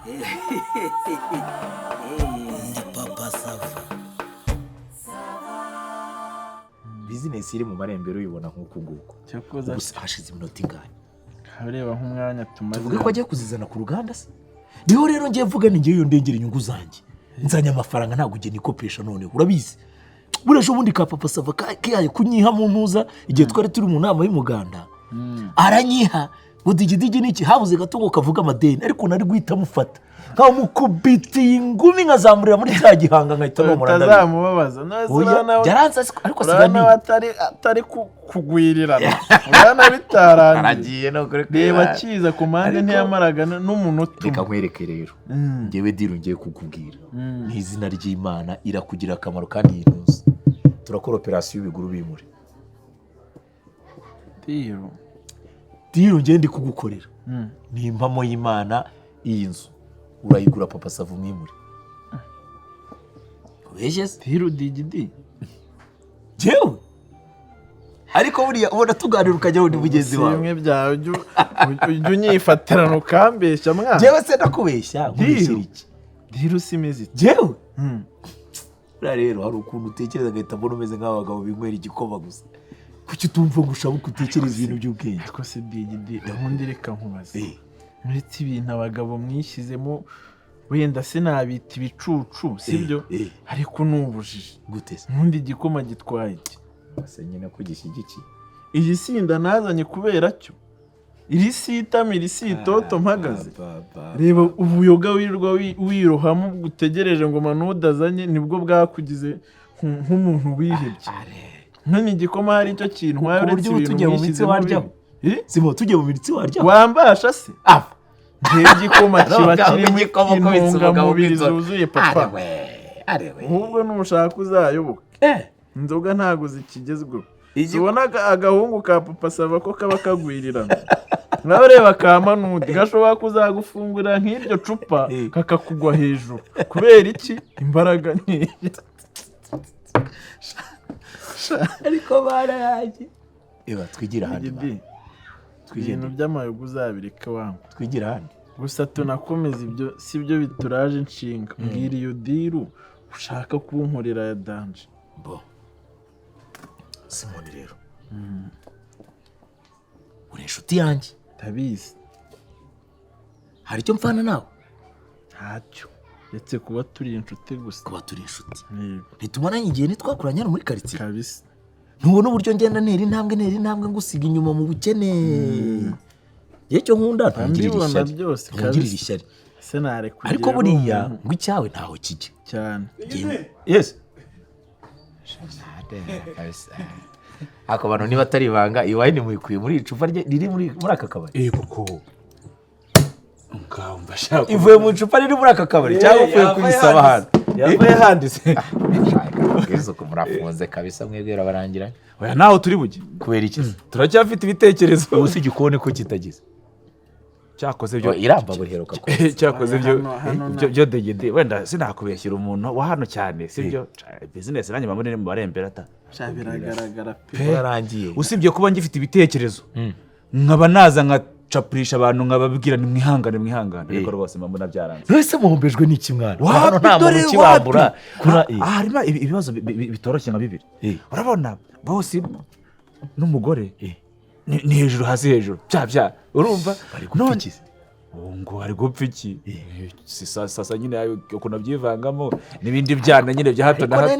Ndi papa Sava. Business iri mu marembero uyibona nk'uku nguku. Cyakoze hashize iminota ingana. Hareba nk'umwanya tumaze. Tuvuge ko agiye kuzizana ku ruganda se. Niho rero ngiye vuga ni ngiye ndengera inyungu zanjye. Nzanya amafaranga ntabwo ugeni ikopesha none urabizi. Burasho bundi ka papa Sava kayaye kunyiha mu ntuza igihe twari turi mu nama y'umuganda. Aranyiha udigidigi niki habuze gatungo kavuga amadeni ariko nari guhita mufata nkamukubiti ingumi nkazamurira muri cya gihanga nkahita nomora ndazamubabaza nazana byaranze ariko sigani atari kugwirirana urana bitarangiye aragiye no kuri reba kiza ku mande ntiyamaraga n'umunota reka nkwereke rero ngewe diro ngiye kukubwira n'izina ry'Imana irakugira akamaro kandi yintuza turakora operation y'ibiguru bimure diro ngiye ndi kugukorera ni impamo y'Imana iyi nzu urayigura papa Sava umwimure ubeshye diro digidi jewe ariko buriya ubona tuganira ukajya wundi mugenzi wawe bimwe byawe ujye unyifatirana ukambeshya mwana jewe se ndakubeshya nkubeshyira iki diro simeze jewe rero hari ukuntu utekereza agahita mbona umeze nk'abagabo binywera igikoma gusa kuki utumva ngo ushaka gutekereza ibintu by'ubwenge ko se digidi ubundi reka nkubaze uretse ibintu abagabo mwishyizemo wenda sinabita ibicucu sibyo ariko nubujije gute se nkundi igikoma gitwaye iki ase nyine ko gishyigikiye iyi sinda nazanye kubera cyo iri sitama iri sitoto mpagaze reba ubuyoga wirirwa wirohamo gutegereje ngo manudazanye nibwo bwakugize nk'umuntu wihebye none igikoma hari icyo kintu wawe uretse ibintu mwishyizemo simo tujye mu miritsi warya wambasha se ngiye igikoma kiba kirimo intungamubiri zuzuye papa ahubwo n'umushaka uzayoboke inzoga ntago zikigezweho ubona agahungu ka papa Sava ko kaba kagwirirana nawe reba ka Manudi gashobora kuzagufungurira nk'iryo cupa kakakugwa hejuru kubera iki imbaraga nkeya ariko barayaje twigira handi ibintu by'amayoga uzabireka wangu twigira handi gusa tunakomeza ibyo sibyo bituraje inshinga mbwira iyo diru ushaka kunkorera ya danje bo Simoni rero uri inshuti yanjye tabizi hari icyo mfana nawe ntacyo ndetse kuba turi inshuti gusa kuba turi inshuti ntitumana igihe nitwakuranye muri quartier kabisa ntubona uburyo ngenda nera intambwe ngusiga inyuma mu bukene ye cyo nkunda ntangirira byose kabisa senare kugira ariko buriya ngo icyawe ntaho kijye cyane yes ako bantu niba atari ibanga iwayini muyikuye muri icupa riri muri aka kabari kuko ngamba shaka ivuye mu icupa riri muri aka kabari cyangwa uvuye kuyisaba hano yavuye handitse bwizo ko murafunze kabisa mwebwera barangiranye oya naho turi buge kubera iki turacyafite ibitekerezo ubusi igikone ko kitagize cyakoze byo iramba buriheruka ko cyakoze byo degede wenda sinakubeshyira umuntu wa hano cyane sibyo business nanjye mamune mu barembera ta biragaragara pe yarangiye usibye kuba ngifite ibitekerezo nkaba naza nkacapurisha abantu nkababwira ni mwihangane reko rwose mamuna byaranze wese muhombejwe n'iki mwana hano nta muntu kibambura harimo ibibazo bitoroshye nka bibiri urabona bose n'umugore ni hejuru hasi hejuru bya urumva none ngo ari gupfa iki sasa nyine ukuntu byivangamo n'ibindi byana nyine bya hato na hato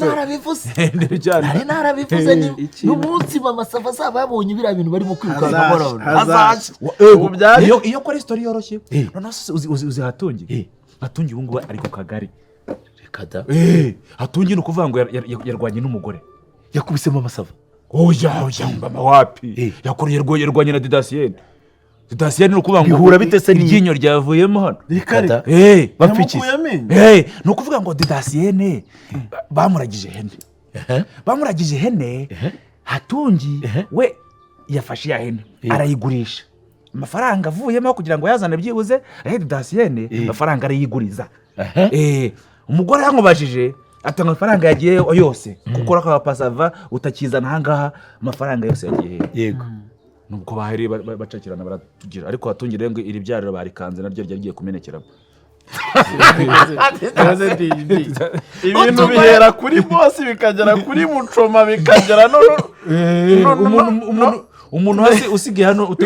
narabivuze n'umunsi mama Sava azaba yabonye biriya bintu barimo kwirukanka hazaje iyo kora story yoroshye noneho uzi hatungi hatungi ubu ngubu ari ku kagari reka da hatungi ni ukuvuga ngo yarwanye n'umugore yakubise mama Sava oya mama wapi yarwanye na Didasiyeni ni ukuvuga ngo bihura bitese iryinyo ryavuyemo hano bapfiki ni ukuvuga ngo Didasiyeni bamuragije hene hatungi we yafashe ya hene arayigurisha amafaranga avuyemo kugira ngo yazane byibuze Didasiyeni amafaranga arayiguriza umugore yamubajije atanga amafaranga yagiye yose kuko rakaba Sava utakizana ahangaha amafaranga yose yagiye yego nubwo baheri bacakirana baratugira ariko hatungira ngo iri byariro barikanze naryo ryagiye kumenekera ibintu bihera kuri bosi bikagera kuri mucoma bikagera umuntu hasi usigaye hano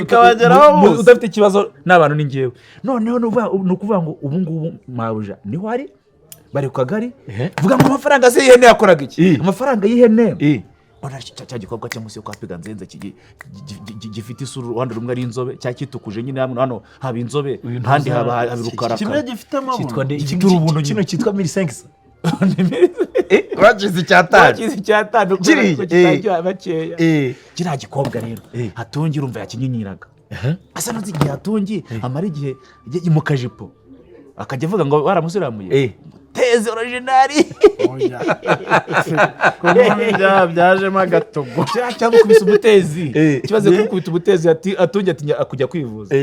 udafite ikibazo n'abantu ni ngewe noneho ni ukuvuga ngo ubu ngubu mabuja niho ari bari ku kagari vuga ngo amafaranga se y'ihene yakoraga iki amafaranga y'ihene ona cya gikorwa cyo munsi yo kwa Piga Nzenze gifite isura uruhande rumwe ari inzobe cya kitukuje nyine hano haba inzobe handi haba rukara kimwe gifite amaboko kino cyitwa Mirisengisa wagize icyatanu kitajya bakeya kiriya gikobwa rero hatungi urumva yakinyinyiraga asa n'uzigiye hatungi amara igihe mu kajipo akajya avuga ngo baramusiramuye teze originali byajemo agatogo cyangwa kubisa umutezi ikibazo cyo kubita umutezi atungi ati akujya kwivuza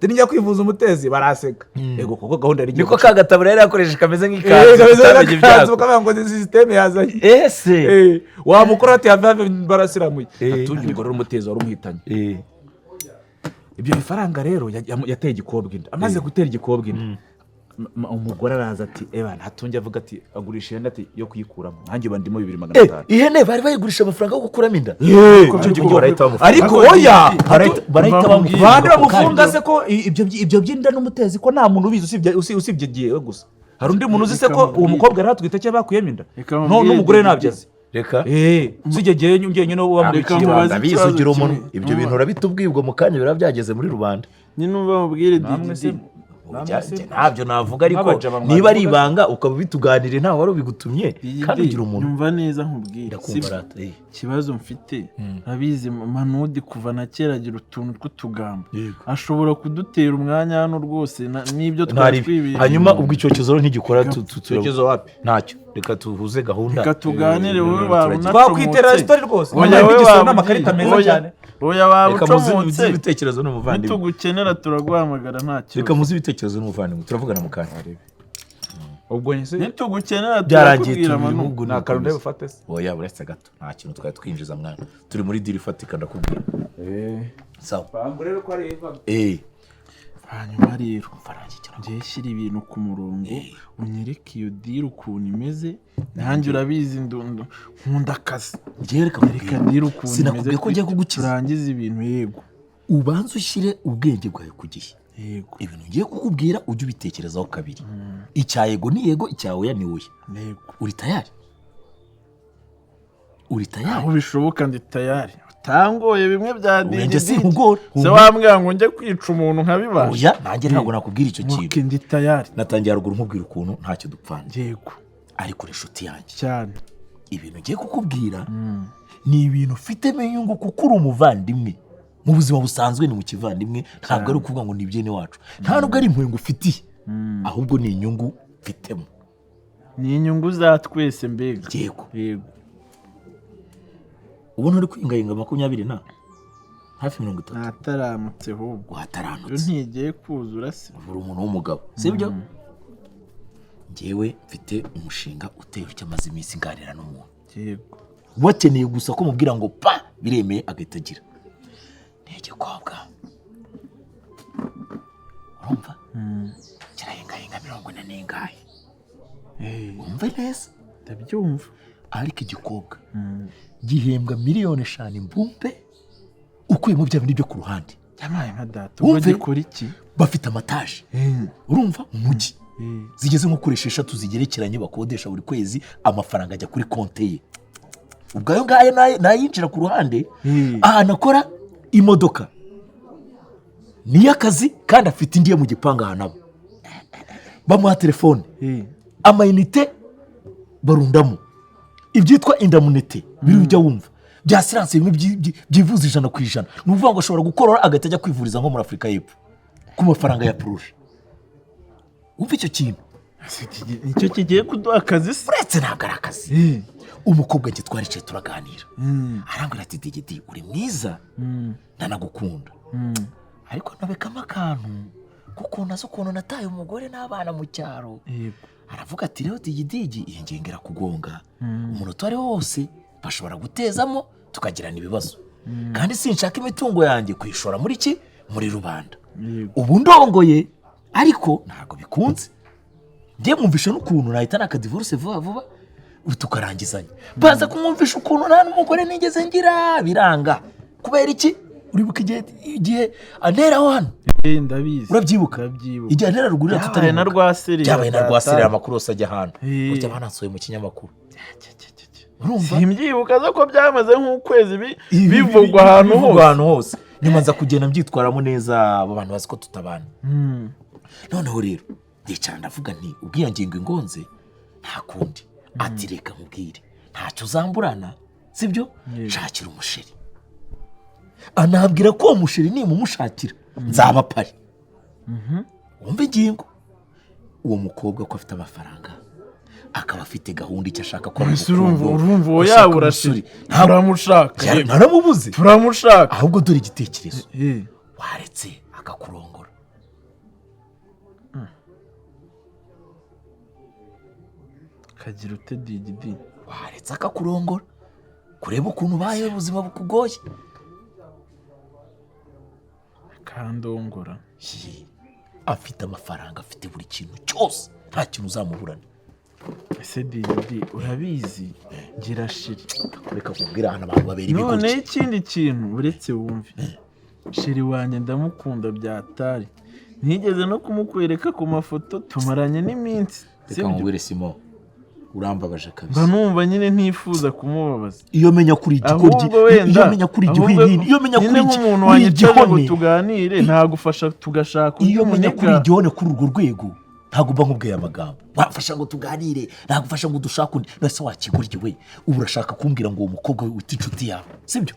njya kwivuza umutezi baraseka yego kuko gahunda yari niko kagatabura yari yakoresheje kameze nk'ikanzu ukavuga ngo ni system yazanye ese wamukora ati have barasiramuye atungi ngo rero umutezi wari umuhitanye ibyo bifaranga rero yateye igikobwa inda amaze gutera igikobwa inda umugore araza ati hatungi avuga ati agurisha ihene ati yo kuyikuramo nanjye bandimo 2,500 ihene bari bayigurisha amafaranga yo gukuramo inda ariko oya barahita bamufunga se ko ibyo by'inda n'umutezi ko nta muntu ubizi usibye giye gusa hari undi muntu uzi se ko uwo mukobwa yaratwita cyo bakuyemo inda n'umugore nabyaze reka sijye njye no wamurikiye babizugira umuntu ibyo bintu urabitubwibwa mu kanya birabyageze muri rubanda nyine uba mubwire didi ntabyo navuga ariko niba ari ibanga ukaba bituganire ntawe wari ubigutumye kandi ugira umuntu yumva neza nkubwira ikibazo mfite abizi Manudi kuva na kera agira utuntu tw'utugambo ashobora kudutera umwanya hano rwose n'ibyo twatwibiye hanyuma ubwo icyokezo ntigikora icyokezo wapi ntacyo reka tuhuze gahunda reka tuganire wowe barunacomotse twakwitera story rwose n'amakarita meza cyane oya wabucomotse ibitekerezo n'umuvandimwe nitugukenera turaguhamagara ntacyo reka muzi ibitekerezo n'umuvandimwe turavugana mu kanya ubwo nyise nitugukenera turakubwira Manudi nta karunde bufate se oya buretse gato nta kintu twari twinjiza mwana turi muri deal ifatika ndakubwira sawa bango rero ko ari hanyuma rero ngiye shyira ibintu ku murongo unyereke iyo deal ukuntu imeze nanjye urabizi nkunda akazi reka deal ukuntu sinakubwiye ko ngiye kugukiza turangiza ibintu yego ubanza ushyire ubwenge bwawe ku gihe yego ibintu ngiye kukubwira ujye ubitekerezaho kabiri icya yego ni yego icya oya ni oya yego uri tayari aho bishoboka ndi tayari utangoye bimwe bya didi se wambwira ngo njye kwica umuntu nkabibasha oya nanjye ntabwo nakubwira icyo kintu ndi tayari natangiye haruguru nkubwira ukuntu ntacyo dupfana yego ariko uri inshuti yanjye cyane ibintu ngiye kukubwira ni ibintu ufitemo inyungu kuko uri umuvandimwe mu buzima busanzwe ni mu kivandimwe ntabwo ari ukuvuga ngo ni ibyene wacu nta nubwo ari impuhwe ngufitiye ahubwo ni inyungu mfitemo ni inyungu za twese mbega yego ubona uri kwingayinga 20 na hafi 30 nataramutse ahubwo wataramutse ntigiye kuzura se uri umuntu w'umugabo sibyo njyewe mfite umushinga uteye cyamaze iminsi nganira n'umuntu yego wakeneye gusa ko mubwira ngo pa biremeye agahita agira ni igikobwa urumva kirayengayenga 40 n'ingahe wumva neza ndabyumva ariko igikobwa gihembwa 5,000,000 imbumbe ukuyemo bya bindi byo ku ruhande yamaye nka data ubwo gikora iki bafite amataje urumva mu mujyi zigeze nko kuri 6 zigerekeranye bakodesha buri kwezi amafaranga ajya kuri konte ye ubwo ayo ngayo nayinjira ku ruhande ahantu akora imodoka ni y'akazi kandi afite indiye mu gipanga ahantu abo bamuha telefone amayinite barundamo ibyitwa indamunete biri ujya wumva bya siranse bimwe byivuza 100%. ni ukuvuga ngo ashobora gukorora agahita ajya kwivuriza nko muri Afurika y'Epfo ku mafaranga ya Puruje. Umva icyo kintu nicyo kigiye kuduha akazi se uretse ntabwo ari akazi umukobwa njye twaricaye turaganira arambwira ati digidi uri mwiza ndanagukunda ariko nabekamo akantu kuko nazo ukuntu nataye umugore n'abana mu cyaro aravuga ati rero digidigi iyi ngengera kugonga umuntu utari wose bashobora gutezamo tukagirana ibibazo kandi sinshaka imitungo yanjye kuyishora muri rubanda ubu ndongoye ariko ntabwo bikunze njye mwumvisha n'ukuntu nahita nakadivorce vuba vuba tukarangizanya baza kumwumvisha ukuntu nta n'umugore nigeze ngira biranga kubera iki uribuka igihe anteraho hano ndabizi urabyibuka igihe antera rugurira tutari na rwasiri byabaye na rwasiri amakuru yose ajya ahantu burya banasohoye mu kinyamakuru urumva simbyibuka ko byamaze nk'ukwezi bivugwa ahantu hose nyuma nza kugenda mbyitwaramo neza abo bantu bazi ko tutabana noneho rero ndicara ndavuga nti ubwiya ngingo ingonze nta kundi ati reka mubwire ntacyo uzamburana sibyo shakira umusheri anabwira ko uwo musheri nimumushakira nzaba pari wumva ingingo uwo mukobwa ko afite amafaranga akaba afite gahunda icyo ashaka ko urumva uwo yaba urashiri turamushaka naramubuze turamushaka ahubwo dore igitekerezo waretse akakurongora kagira ute digidi waretse akakurongora kureba ukuntu ubayeho ubuzima bukugoye kandongora afite amafaranga afite buri kintu cyose nta kintu uzamuburana ese digidi urabizi ngira shiri reka kubwira ahantu abantu babera ibigoryi none ikindi kintu uretse wumve shiri wanjye ndamukunda byatari ntigeze no kumukwereka ku mafoto tumaranye n'iminsi reka mubwire Simon urambabaje kabisa banumva nyine ntifuza kumubabaza iyo menya kuri igikodi iyo menya kuri igihoni iyo menya kuri umuntu wanyicaje ngo tuganire ntagufasha tugashaka iyo menya kuri igihone kuri urwo rwego ntago mba nkubwiye amagambo wafasha ngo tuganire ntagufasha ngo dushake undi nase wakigorye we ubu urashaka kumbwira ngo uwo mukobwa wita inshuti yawe sibyo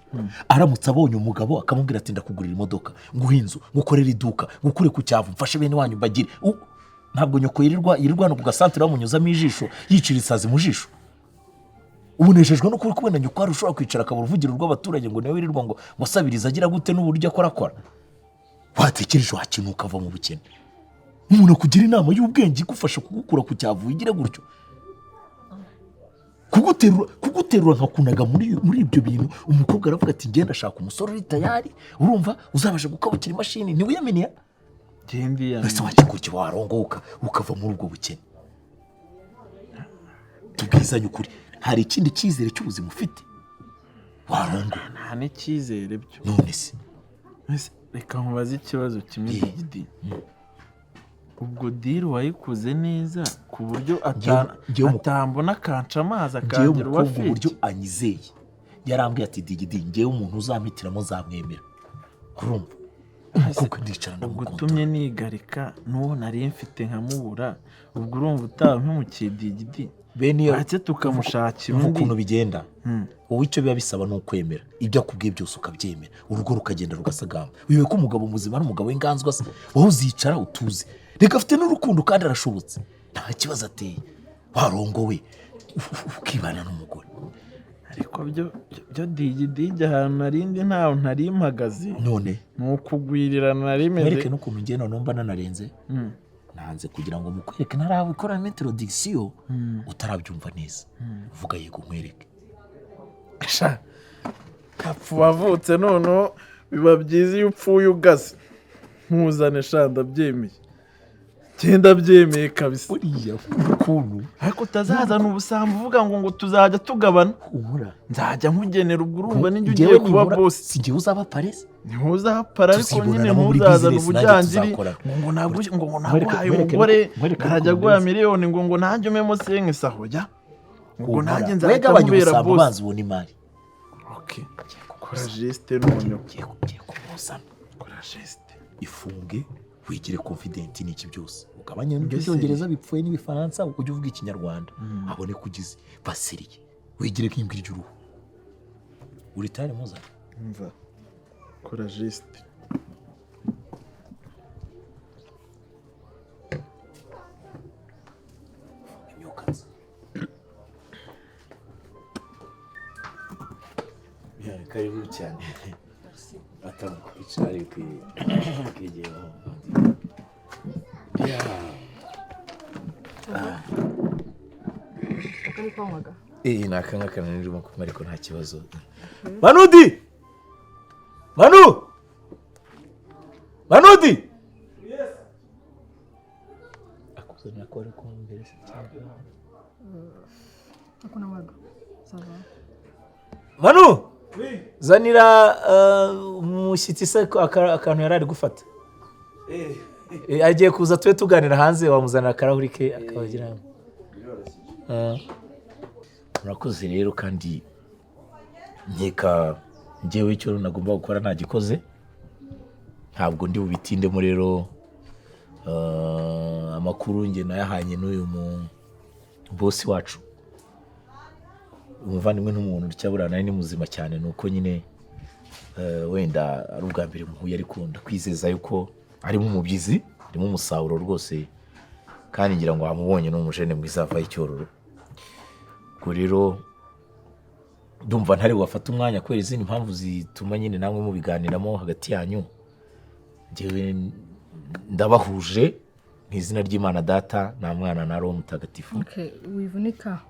aramutse abonye umugabo akamubwira ati ndakugurira imodoka nguhe inzu ngukorera iduka ngukure ku cyavu mfashe bene wanyu bagire ntabwo nyoko yirirwa no ku gasantere bamunyuzamo ijisho yicira isazi mu jisho ubunejejwe no kubona nyoko ari ushobora kwicara akabura uruvugiro rw'abaturage ngo niwe wirirwa ngo musabiriza agira gute n'uburyo akora watekereje wakintu ukava mu bukene umuntu akugira inama y'ubwenge igufasha kugukura ku cyavu igire gutyo kuguterura nkakunaga muri ibyo bintu umukobwa aravuga ati ngenda ashaka umusore uri tayari urumva uzabasha gukabukira imashini ntiwiyaminiya ese wakigurye warongoka ukava muri ubwo bukene tubwizanye ukuri hari ikindi cyizere cy'ubuzima ufite warongoka nta n'icyizere byo none se reka nkubaze ikibazo kimwe digidi ubwo diri wayikoze neza ku buryo atambona akanca amazi akangira uwafite uburyo anyizeye yarambwiye ati digidi ngewe umuntu uzampitiramo zamwemera urumva umukobwa ndicara ndamukunda ugutumye nigarika n'uwo nari mfite nkamubura ubwo urumva utampumukiye digidi ntacyo tukamushakira undi ukuntu bigenda wowe icyo biba bisaba ni ukwemera ibyo akubwiye byose ukabyemera urugo rukagenda rugasagamba wiwe ko umugabo muzima n'umugabo w'inganzwa se wowe uzicara utuze reka afite n'urukundo kandi arashobotse nta kibazo ateye warongowe ukibana n'umugore ariko byo digidi ahantu narindi ntaho ntari mpagaze none ni ukugwirirana narimeze mwereke n'ukuntu ngiye none mba nanarenze nanze kugira ngo mukwereke ntarawe ikora introduction utarabyumva neza uvuga yego nkwereke kapfu wavutse none biba byiza iyo upfuye ugaze ntuzane ndabyemeye genda byemeye kabisa uriya ukuntu ariko utazazana ubusambo uvuga ngo tuzajya tugabana nzajya nkugenera ubwo urumva n'ijya ugiye kuba bosi si njyewe uzaba parese ntuzapara ariko nyine ntuzazana ubujyangiri ngo naguhaye umugore arajya aguha miliyoni ngo nanjye umemo senke sahoya ngo nanjye nzahita mubera bosi ubona imari kora geste noneho kora geste ifunge wigire confident n'iki byose ugabanye n'ibyongereza bipfuye n'ibifaransa ujye uvuga ikinyarwanda abone kugize basiriye wigire nk'imbwa ry'uruhu uri tayari muza umva kora geste imyukazi karibu cyane atamukwicara kwigeho nakanga kananirimo kuma ariko nta kibazo Manudi ako kuzanira ko ari kumbere se cyangwa akona waga sava Manu zanira umushyitsi se akantu yarari gufata agiye kuza twe tuganira hanze wamuzanira akarahuri ke akabagira murakoze rero kandi nkeka njyewe icyo nagomba gukora ntagikoze ntabwo ndi bubitindemo rero amakuru njye nayahanye n'uyu bosi wacu umuvandimwe n'umuntu uryabura nari ni muzima cyane nuko nyine wenda ari ubwa mbere muhuye ariko ndakwizeza yuko arimo umubyizi arimo umusaruro rwose kandi ngira ngo wamubonye n'umujene mwiza avaye icyororo ubwo rero ndumva ntari wafata umwanya kubera izindi mpamvu zituma nyine namwe mubiganiramo hagati yanyu njyewe ndabahuje n'izina ry'Imana Data na Mwana na Roho Mutagatifu. Wivunika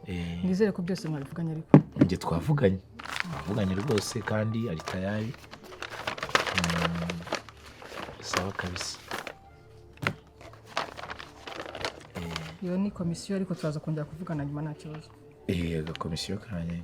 nizere ko byose mwabivuganye ariko njye twavuganye rwose kandi ari tayari sawa kabisa. Iyo ni komisiyo ariko turaza kongera kuvugana nyuma nta kibazo. Agakomisiyo kanye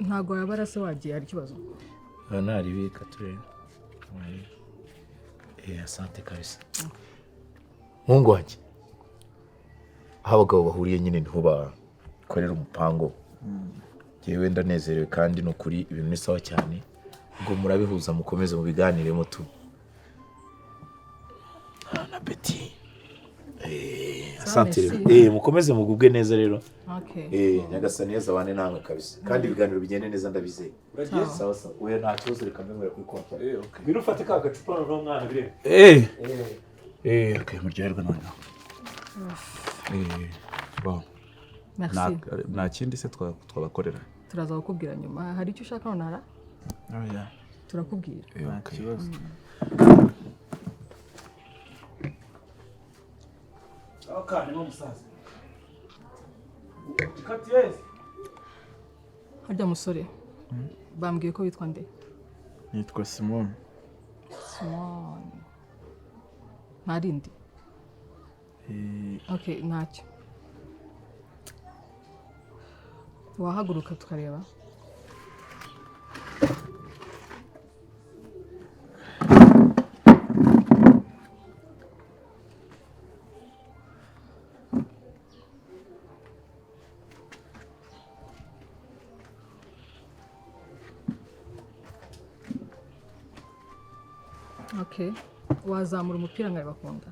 ntago yabara se wagiye ari kibazo naribika turebe asante kabisa. Mungu wanjye aho abagabo bahuriye nyine niho bakorera umupango njyewe ndanezerewe kandi no kuri ibintu ni sawa cyane ubwo murabihuza mukomeze mu biganiremo tu na Betty asante mukomeze mugubwe neza rero nyagasani yeza abane namwe kabisa kandi ibiganiro bigende neza ndabizeye sawa sawa oya nta kibazo reka mbemere kuri konta birufate ka gacupa no mwana birebe okay muryoherwa noneho bon nta kindi se twabakorera turaza kukubwira nyuma hari icyo ushaka nonara oya turakubwira nta kibazo akane no musaza Katiyezi harya musore bambwiye ko witwa nde nitwa Simon Marindi okay ntacyo wahaguruka tukareba okay wazamura umupira nkawe bakunda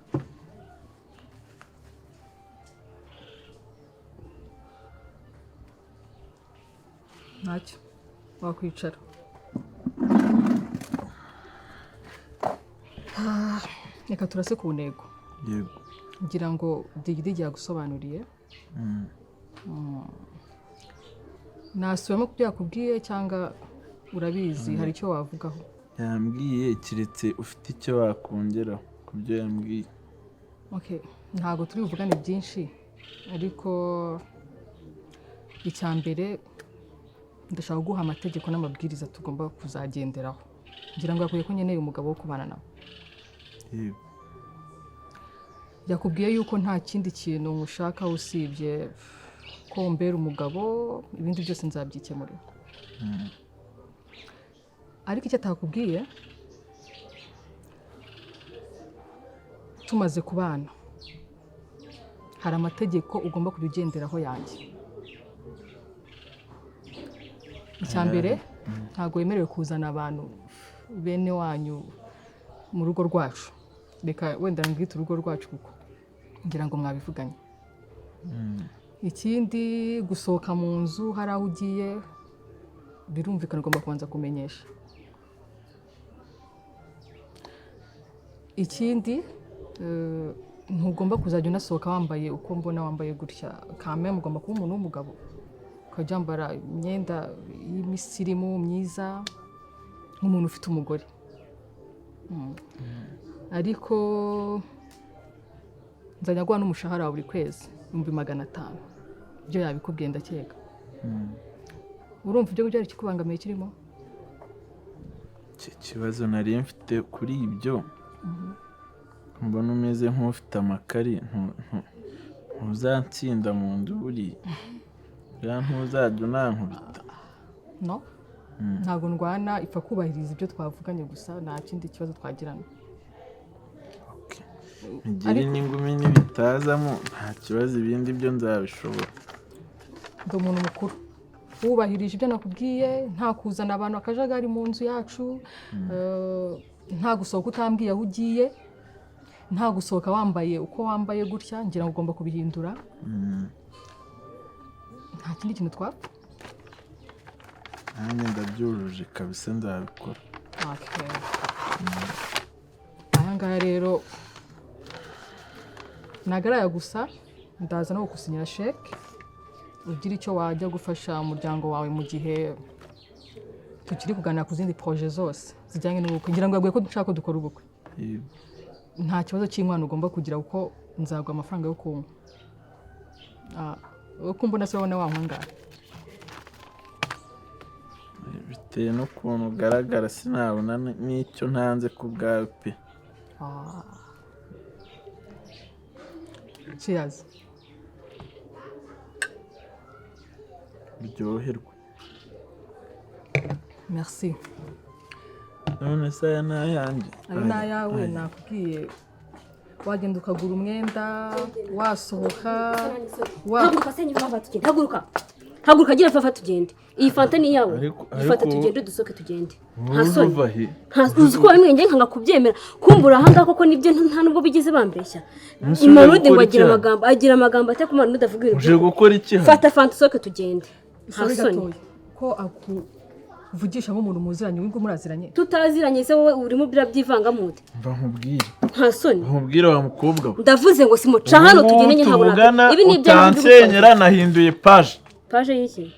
ntacyo wakwicara reka turase ku ntego yego ngira ngo digidigi yagusobanuriye nasubiramo kubyo yakubwiye cyangwa urabizi hari icyo wavugaho yambwiye kiretse ufite icyo wakongeraho ku byo yambwiye okay ntabwo turi buvugane byinshi ariko icya mbere ndashaka guha amategeko n'amabwiriza tugomba kuzagenderaho ngira ngo yakwiye ko nkeneye umugabo wo kubana nawe yakubwiye yuko nta kindi kintu mushaka usibye ko mbera umugabo ibindi byose nzabyikemurira ariko icyo atakubwiye tumaze kubana hari amategeko ugomba kujya ugenderaho yanjye icya mbere ntabwo wemerewe kuzana abantu bene wanyu mu rugo rwacu reka wenda ngwite urugo rwacu kuko ngira ngo mwabivuganye ikindi gusohoka mu nzu hari aho ugiye birumvikana ugomba kubanza kumenyesha ikindi ntugomba kuzajya unasohoka wambaye uko mbona wambaye gutya kame mugomba kuba umuntu w'umugabo ukajya wambara imyenda y'imisirimu myiza nk'umuntu ufite umugore ariko nzajya guha n'umushahara wa buri kwezi 500. Ibyo yabikubwiye ndakeka. Urumva ibyo byari kikubangamiye kirimo? Ikibazo nari mfite kuri ibyo mbona umeze nk'ufite amakari ntuzatsinda mu nduri ntuzajya unankubita. No, ntabwo ndwana, ipfa kubahiriza ibyo twavuganye gusa, nta kindi kibazo twagirana. Migiri n'ingumi n'ibitazamo nta kibazo, ibindi byo nzabishobora. Ndi umuntu mukuru wubahirije ibyo nakubwiye, nta kuzana abantu akajagari mu nzu yacu, nta gusohoka utambwiye aho ugiye, nta gusohoka wambaye uko wambaye gutya, ngira ngo ugomba kubihindura. Nta kindi kintu twapfa. Nanjye ndabyujuje kabisa, nzabikora. Aya ngaya rero nagaraya gusa, ndaza no gusinyira sheke ugira icyo wajya gufasha umuryango wawe mu gihe tukiri kuganira ku zindi projet zose zijyanye n'ubukwe. Ngira ngo yaguye ko dushaka ko dukora ubukwe. Nta kibazo cy'inkwano ugomba kugira kuko nzagwa amafaranga yo kunywa. Uko mbona se wabona wankangara. Bitewe n'ukuntu ugaragara sinabona n'icyo ntanze ku bwawe pe. Cheers. Uryoherwe. Merci. None se aya ni ayanjye? Ayo ni ayawe, nakubwiye wagenda ukagura umwenda, wasohoka. Haguruka se nyuma tugende. Haguruka gira fafa tugende. Iyi fanta ni yawe. Ifata tugende dusoke tugende. Ntasoni. Uzi ko bamwe nge nkanga kubyemera. Kumbura ahanga koko nibyo nta nubwo bigize bambeshya. Imarude ngo agira amagambo ate kumana udavuga ibintu. Uje gukora iki hano? Fata fanta soke tugende. Ntasoni. Ko akuvugisha nk'umuntu muziranye, wingo muraziranye. Tutaziranye se wowe urimo byivanga mute. Mva nkubwire. Ntasoni. Nkubwire wa mukobwa we. Ndavuze ngo simuca hano tugende nke nkabona. Ibi ni ibyansenyera nahinduye page. Page y'iki?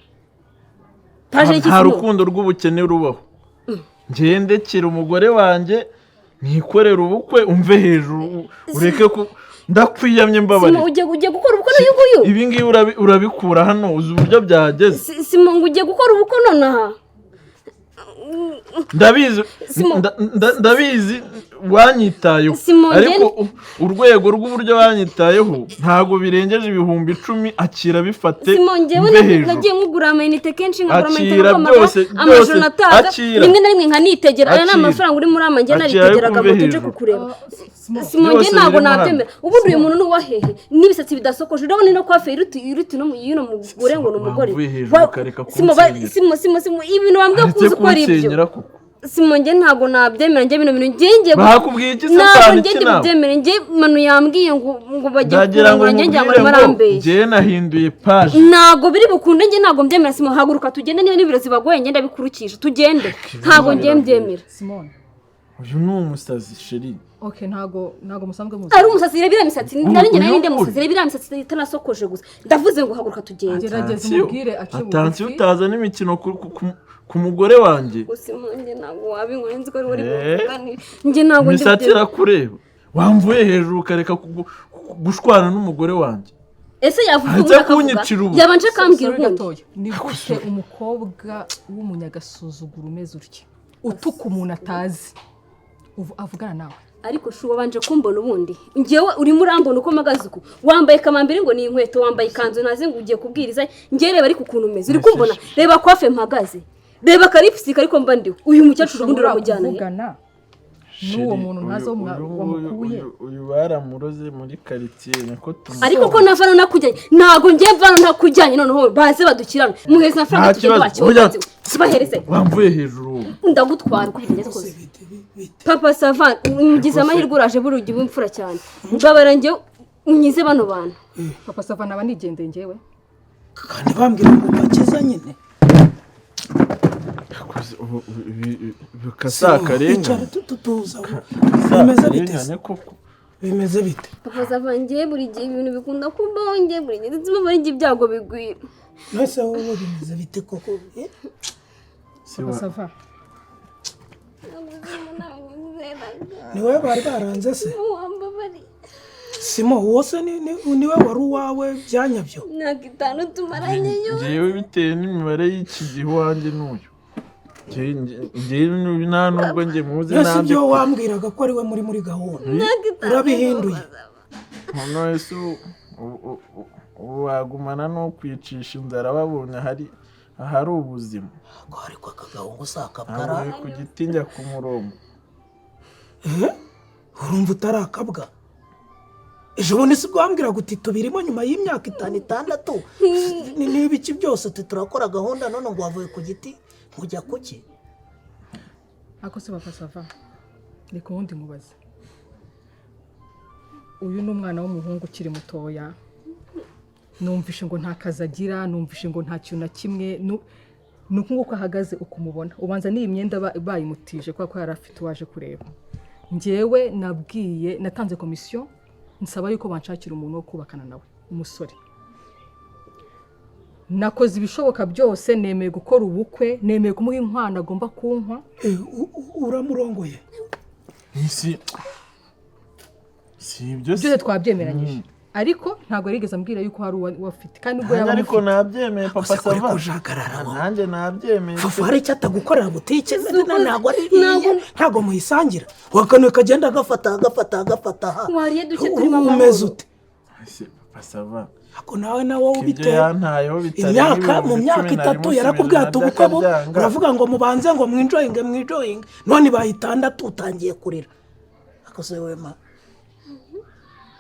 Page y'iki? Nta rukundo rw'ubukene rubaho. Ngendekera umugore wanjye ntikorera ubukwe umve hejuru ureke ko ndakwiyamye mbabarira. Simo ugiye gukora ubukwe n'uyu nguyu. Ibi ngibi urabikura hano uzi uburyo byageze. Simo ngo ugiye gukora ubukwe nonaha. Ndabizi wanyitayeho, ariko urwego rw'uburyo wanyitayeho ntago birengeje 10,000 akira bifate. Simo ngewe nagiye nkugura amayinite kenshi nkagura amayinite byose amajoro ataga rimwe na rimwe nkanitegera. Aya ni amafaranga uri muri amanje naritegeraga ngo tuje kukureba. Simo nge ntago nabyemera. Ubundi uyu muntu n'uwahehe n'ibisatsi bidasokoje urabona no kwa fe iruti no yino mugore ngo n'umugore. Simo ibintu bambwiye kuzi ko ari ibyo. Simo nge ntago nabyemera, nge bino bintu ngiye bakubwiye iki se cyane kina byemera. Nge manu yambwiye ngo bagiye kurangura nge ngo marambeye. Nge nahinduye page. Ntago biri bukunde, nge ntago mbyemera. Simo haguruka tugende, niba n'ibirozi bagoye ngenda bikurukisha tugende. Ntago nge mbyemera. Simone, uyu ni umusazi sheri. Okay, ntago musanzwe muzi. Ari umusazi rero biramisatsi nari nge ninde musazi rero biramisatsi itanasokoje gusa. Ndavuze ngo haguruka tugende. Gerageza umubwire akibuka. Atansi utaza n'imikino ku mugore wanjye. Usimonye ntago wabinkore nzi ko ari muri nge ntago nge misatira kureba wamvuye hejuru kareka gushwana n'umugore wanjye. Ese yavuze akavuga yabanje kambwira ubundi ni gute umukobwa w'umunyagasuzuguro umeze utya utuka umuntu atazi avugana nawe? Ariko shuwa banje kumbona ubundi ngewe urimo urambona uko magaze uko wambaye kamambiri ngo ni inkweto, wambaye kanzu naze ngo ugiye kubwiriza. Nge reba ari kukuntu umeze uri kumbona, reba kwafe mpagaze, reba karipsika ariko mba ndiwe. Uyu mukecuru ubundi uramujyana n'uwo muntu ntazo wamukuye. Uyu baramuroze muri quartier nako tumu. Ariko ko navana nakujyanye ntago ngiye mvana ntakujyanye noneho baze badukirana muheza amafaranga tugende wakibaze bahereze. Wamvuye hejuru ndagutwara uko bigeze kose. Papa Savan ungize amahirwe uraje burugi bw'imfura cyane. Mbabara nge unyize bano bantu. Papa Savan aba nigendeye ngewe kandi bambwira ngo bakiza nyine. Kasakarenga tutuza bimeze bite? Papa Savan nge buri gihe ibintu bikunda kubonge buri gihe ndimo bari ibyago bigwira. Nase wowe bimeze bite koko? Papa Savan ni wowe bari baranze se? simo wose niwe wari uwawe byanyabyo. imyaka 5 tumaranye yo ngewe bitewe n'imibare y'iki gihe iwanjye n'uyu ngewe nta nubwo njye muzi ese ibyo wambwiraga ko ari we muri gahunda urabihinduye. none se wagumana no kwicisha inzara babonye ahari ubuzima ko ariko akagahungu ntabwo usakabwara ku giti njya ku murongo. urumva utarakabwa ejo bundi si bwambwiraga uti tubirimo nyuma y'imyaka 5-6 niba iki byose turakora gahunda none ngo wavuye ku giti nkujya kuki. ako se papa sava reka ubundi mubaze uyu ni umwana w'umuhungu ukiri mutoya numvishe ngo nta kazi agira numvishe ngo nta kintu na kimwe nuko nguko ahagaze ukumubona ubanza n'iyi myenda bayimutije kubera ko yari afite uwaje kureba njyewe natanze komisiyo nsaba yuko banshakira umuntu wo kubakana nawe umusore nakoze ibishoboka byose nemeye gukora ubukwe nemeye kumuha inkwano agomba kunkwa uramurongoye si ibyo byose twabyemeranyije ariko ntabwo yarigeze ambwira yuko hari uwafite kandi ubwo yaba ariko nabyemeye papa sava kujagarara nanjye nabyemeye fufu hari icyo atagukorera butike ntabwo ari ntabwo muyisangira wakanuye kagenda agafata wariye duke turimo umeze ute papa sava ako nawe ubiteye imyaka mu myaka 3 yarakubwiye ati ubukwe uravuga ngo mubanze ngo mwinjoyinge none bayitandatu utangiye kurira ako se wema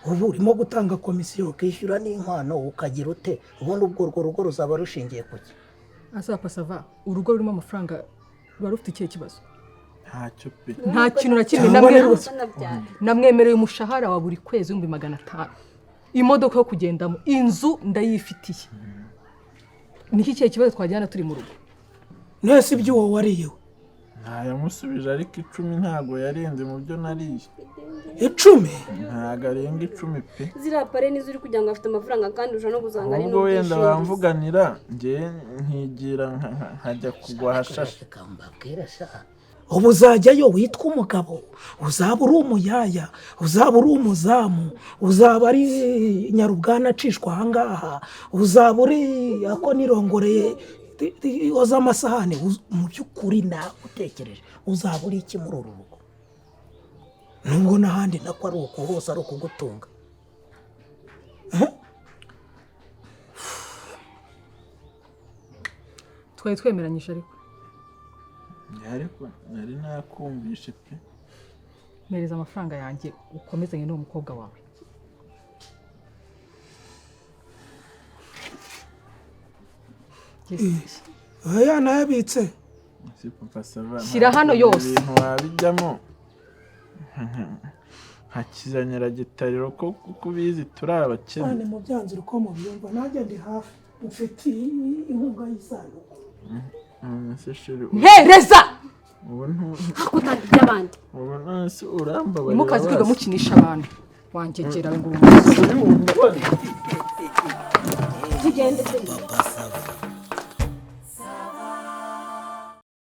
ubu urimo gutanga komisiyo ukishyura n'inkwano ukagira ute ubundi ubwo urwo rugo ruzaba rushingiye kuki. asa papa sava urugo rurimo amafaranga ruba rufite ikihe kibazo ntacyo pe nta kintu na kimwe namwemereye umushahara wa buri kwezi 500 imodoka yo kugendamo inzu ndayifitiye niki kihe kibazo twajyana turi mu rugo nese ibyo wowe wariyewe ntayamusubije ariko 10 ntago yarenze mu byo nariye 10 ntago arenga 10 pe zira pare nizo uri kugira ngo afite amafaranga kandi uja no guzanga ari no wenda bamvuganira nge nkigira nkajya kugwa hashashe kambabwira sha ubu uzajyayo witwa umugabo uzaba uri umuyaya uzaba uri umuzamu uzaba ari nyarubwana acishwa ahangaha uzaba uri ako nirongoreye oza amasahane mu by'ukuri nawe utekereje uzaba uri iki muri uru rugo nubwo n'ahandi nako ari uko hose ari ukugutunga. twari twemeranyije ariko nari nakumvishe pe mereza amafaranga yanjye ukomezanye n'uwo mukobwa wawe. oya nayabitse si papa sava shyira hano yose ibintu wabijyamo hakizanyira gitariro ko kubizi turi abakene cyane mu byanzuro ko mu byumva nanjye ndi hafi ufite inkunga y'isanduku mpereza akutanga iby'abandi ubu nase urambabarira mukazi kwiga mukinisha abantu wangegera ngo tugende